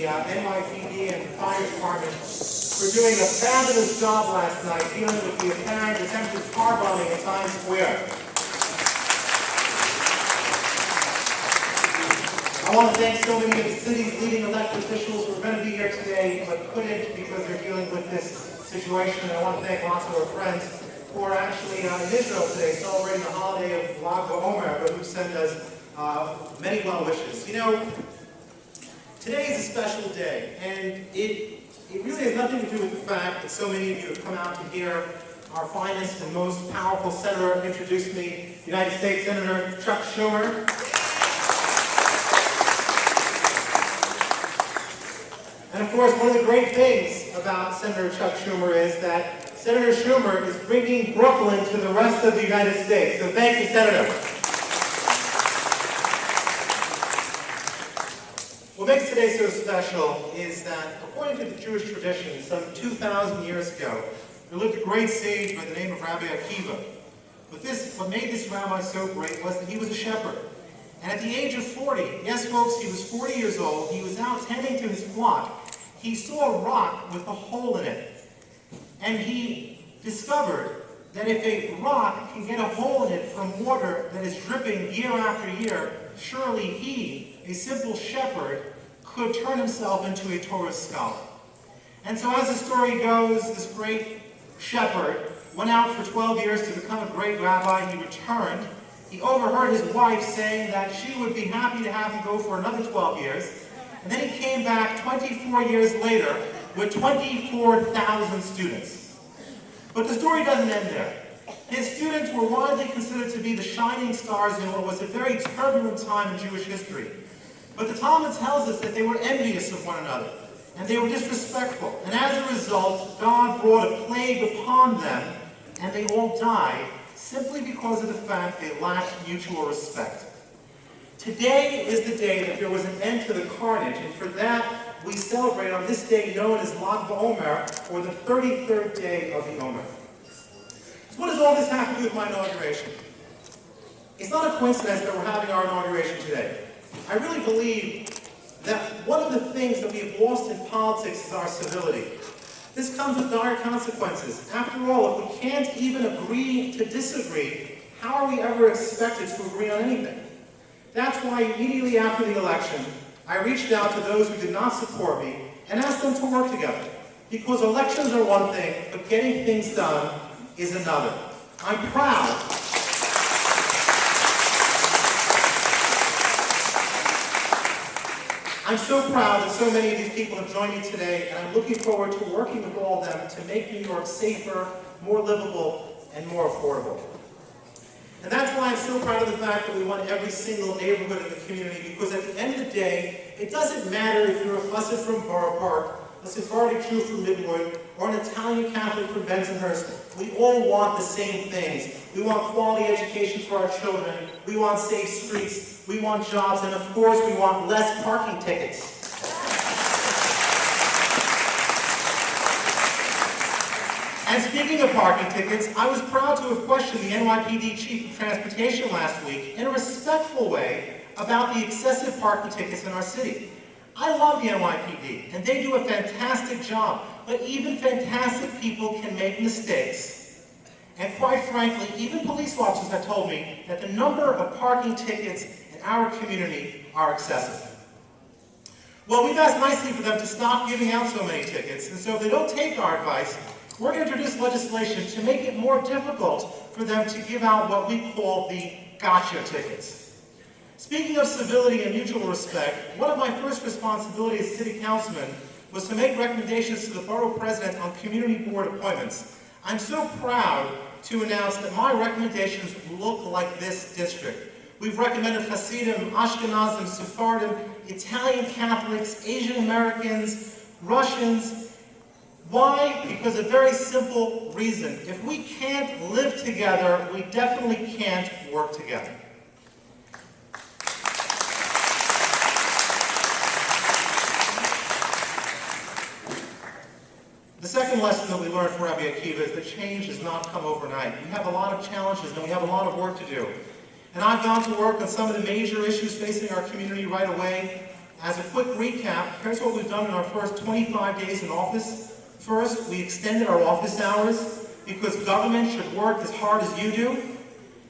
the NYPD and the fire department for doing a fabulous job last night dealing with the apparent attempted car bombing in Times Square. I want to thank so many of the city's leading elected officials who are going to be here today but couldn't because they're dealing with this situation. And I want to thank lots of our friends who are actually in Israel today celebrating the holiday of Lag BaOmer, but who send us many well wishes. You know, today is a special day, and it really has nothing to do with the fact that so many of you have come out to hear our finest and most powerful senator introduce me, United States Senator Chuck Schumer. And of course, one of the great things about Senator Chuck Schumer is that Senator Schumer is bringing Brooklyn to the rest of the United States. So thank you, Senator. What makes today so special is that, according to the Jewish tradition, some 2,000 years ago, there lived a great sage by the name of Rabbi Akiva. What made this rabbi so great was that he was a shepherd. And at the age of 40, yes folks, he was 40 years old, he was out tending to his flock. He saw a rock with a hole in it. And he discovered that if a rock can get a hole in it from water that is dripping year after year, surely he, a simple shepherd, could turn himself into a Torah scholar. And so as the story goes, this great shepherd went out for 12 years to become a great rabbi. He returned. He overheard his wife saying that she would be happy to have him go for another 12 years. And then he came back 24 years later with 24,000 students. But the story doesn't end there. His students were widely considered to be the shining stars in what was a very turbulent time in Jewish history. But the Talmud tells us that they were envious of one another, and they were disrespectful. And as a result, God brought a plague upon them, and they all died, simply because of the fact they lacked mutual respect. Today is the day that there was an end to the carnage, and for that we celebrate on this day known as Lag BaOmer, or the 33rd day of the Omer. So what does all this have to do with my inauguration? It's not a coincidence that we're having our inauguration today. I really believe that one of the things that we have lost in politics is our civility. This comes with dire consequences. After all, if we can't even agree to disagree, how are we ever expected to agree on anything? That's why immediately after the election, I reached out to those who did not support me and asked them to work together. Because elections are one thing, but getting things done is another. I'm proud. I'm so proud that so many of these people have joined me today, and I'm looking forward to working with all of them to make New York safer, more livable, and more affordable. And that's why I'm so proud of the fact that we want every single neighborhood in the community, because at the end of the day, it doesn't matter if you're a Chassid from Borough Park, a Sephardic Jew from Midwood, or an Italian Catholic from Bensonhurst. We all want the same things. We want quality education for our children. We want safe streets. We want jobs. And of course, we want less parking tickets. And speaking of parking tickets, I was proud to have questioned the NYPD Chief of Transportation last week in a respectful way about the excessive parking tickets in our city. I love the NYPD, and they do a fantastic job, but even fantastic people can make mistakes. And quite frankly, even police officers have told me that the number of parking tickets in our community are excessive. Well, we've asked nicely for them to stop giving out so many tickets, and so if they don't take our advice, we're going to introduce legislation to make it more difficult for them to give out what we call the gotcha tickets. Speaking of civility and mutual respect, one of my first responsibilities as city councilman was to make recommendations to the borough president on community board appointments. I'm so proud to announce that my recommendations look like this district. We've recommended Hasidim, Ashkenazim, Sephardim, Italian Catholics, Asian Americans, Russians. Why? Because a very simple reason. If we can't live together, we definitely can't work together. The second lesson that we learned from Rabbi Akiva is that change does not come overnight. We have a lot of challenges and we have a lot of work to do. And I've gone to work on some of the major issues facing our community right away. As a quick recap, here's what we've done in our first 25 days in office. First, we extended our office hours because government should work as hard as you do.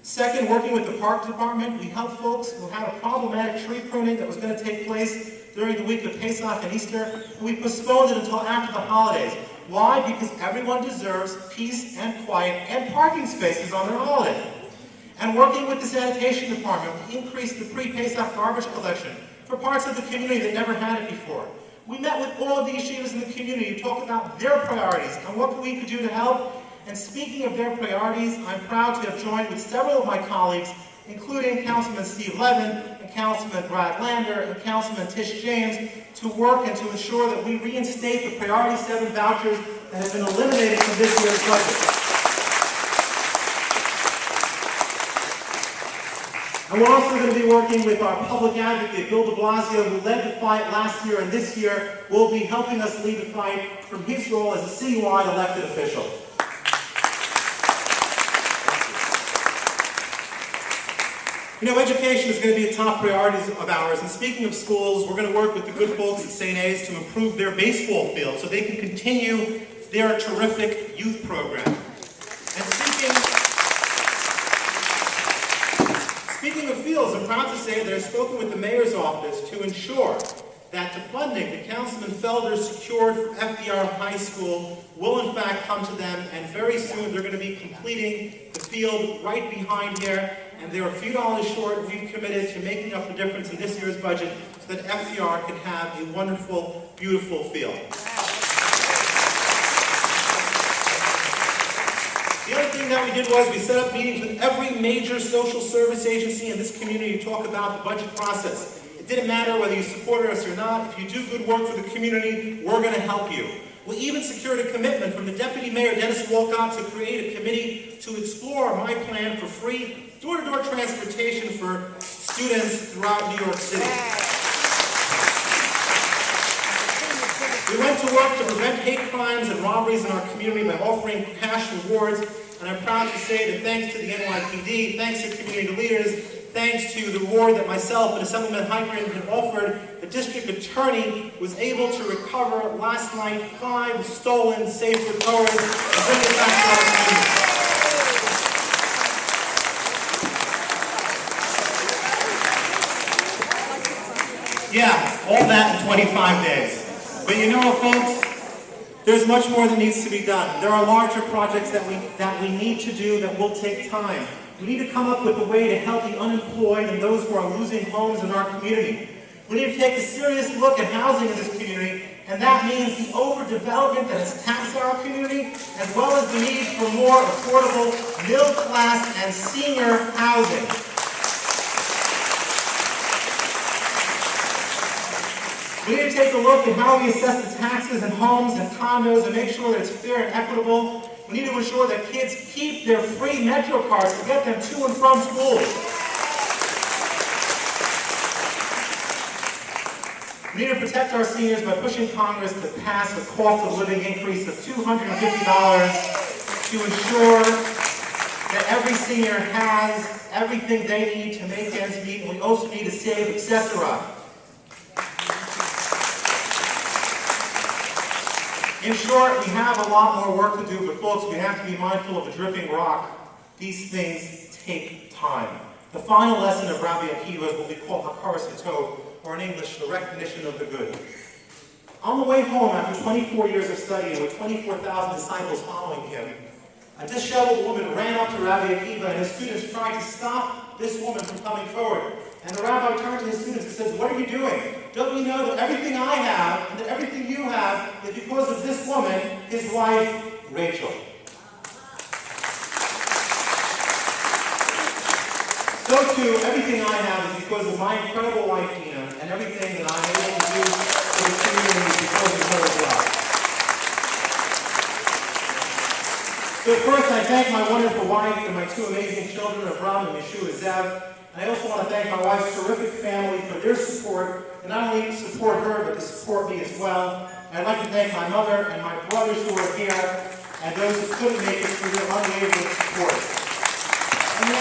Second, working with the park department, we helped folks who had a problematic tree pruning that was going to take place during the week of Pesach and Easter, and we postponed it until after the holidays. Why? Because everyone deserves peace and quiet and parking spaces on their holiday. And working with the sanitation department, we increased the pre-Pesach garbage collection for parts of the community that never had it before. We met with all of the yeshivas in the community to talk about their priorities and what we could do to help. And speaking of their priorities, I'm proud to have joined with several of my colleagues, including Councilman Steve Levin, and Councilman Brad Lander, and Councilman Tish James, to work and to ensure that we reinstate the Priority 7 vouchers that have been eliminated from this year's budget. And we're also going to be working with our public advocate, Bill de Blasio, who led the fight last year, and this year will be helping us lead the fight from his role as a citywide elected official. You know, education is going to be a top priority of ours, and speaking of schools, we're going to work with the good folks at St. A's to improve their baseball field so they can continue their terrific youth program. And speaking of fields, I'm proud to say that I've spoken with the mayor's office to ensure that the funding that Councilman Felder secured for FDR High School will in fact come to them, and very soon they're going to be completing the field right behind here, and they're a few dollars short. We've committed to making up the difference in this year's budget so that FDR can have a wonderful, beautiful field. The other thing that we did was we set up meetings with every major social service agency in this community to talk about the budget process. It didn't matter whether you supported us or not. If you do good work for the community, we're going to help you. We even secured a commitment from the Deputy Mayor, Dennis Walcott, to create a committee to explore my plan for free door-to-door transportation for students throughout New York City. We went to work to prevent hate crimes and robberies in our community by offering cash rewards, and I'm proud to say that thanks to the NYPD, thanks to community leaders, thanks to the reward that myself and Assemblyman Heitman had offered, the district attorney was able to recover last night 5 stolen safer cars and bring it back to our community. Yeah, all that in 25 days. But you know what, folks? There's much more that needs to be done. There are larger projects that we need to do that will take time. We need to come up with a way to help the unemployed and those who are losing homes in our community. We need to take a serious look at housing in this community, and that means the overdevelopment that has taxed our community, as well as the need for more affordable, middle-class, and senior housing. We need to take a look at how we assess the taxes and homes and condos and make sure that it's fair and equitable. We need to ensure that kids keep their free Metro cards to get them to and from school. We need to protect our seniors by pushing Congress to pass a cost of living increase of $250 to ensure that every senior has everything they need to make ends meet, and we also need to save Accessora. In short, we have a lot more work to do, but folks, we have to be mindful of a dripping rock. These things take time. The final lesson of Rabbi Akiva is what we call Hakaras Hatov, or in English, the recognition of the good. On the way home, after 24 years of study and with 24,000 disciples following him, a disheveled woman ran up to Rabbi Akiva, and his students tried to stop this woman from coming forward. And the rabbi turned to his students and says, "What are you doing? Don't you know that everything I have and that everything you have is because of this woman, his wife, Rachel?" So too, everything I have is because of my incredible wife, Tina, and everything that I'm able to do for the community is because of her as well. So first, I thank my wonderful wife and my 2 amazing children, Abraham and Yeshua Zev. And I also want to thank my wife's terrific family for their support, and not only to support her, but to support me as well. And I'd like to thank my mother and my brothers who are here, and those who couldn't make it for their unwavering support. And